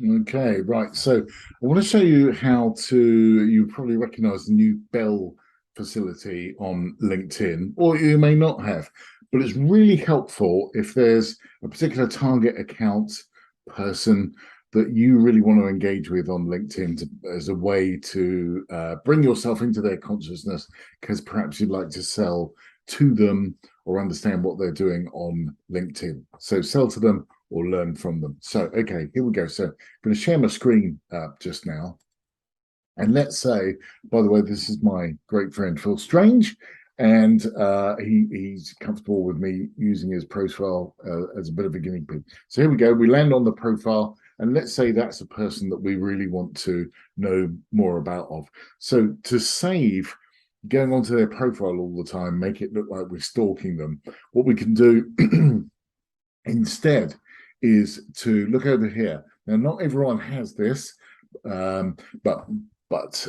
Okay, right. So I want to show you how to, you probably recognize the new Bell facility on LinkedIn, or you may not have, but it's really helpful if there's a particular target account person that you really want to engage with on LinkedIn as a way to bring yourself into their consciousness, because perhaps you'd like to sell to them or understand what they're doing on LinkedIn. So sell to them or learn from them. So, okay, here we go. So I'm going to share my screen just now. And let's say, by the way, this is my great friend Phil Strange, and he's comfortable with me using his profile as a bit of a guinea pig. So here we go. We land on the profile, and let's say that's a person that we really want to know more about of. So to save going onto their profile all the time, make it look like we're stalking them, what we can do instead is to look over here. Now, not everyone has this, but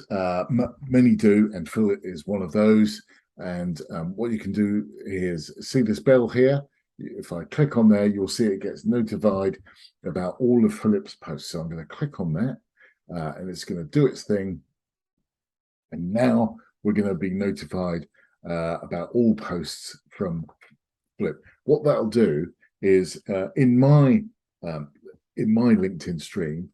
many do, and Phil is one of those. And what you can do is see this bell here. If I click on there, you'll see it gets notified about all of Philip's posts. So I'm going to click on that, and it's going to do its thing. And now we're going to be notified about all posts from Philip. What that'll do is um, in my LinkedIn stream,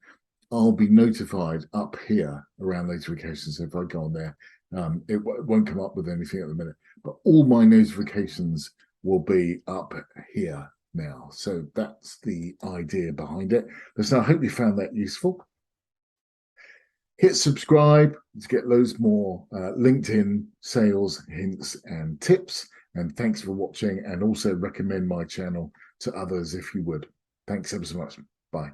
I'll be notified up here around notifications. So if I go on there, it won't come up with anything at the minute, but all my notifications will be up here now. So that's the idea behind it. So I hope you found that useful. Hit subscribe to get loads more LinkedIn sales hints and tips. And thanks for watching, and also recommend my channel to others if you would. Thanks ever so much. Bye.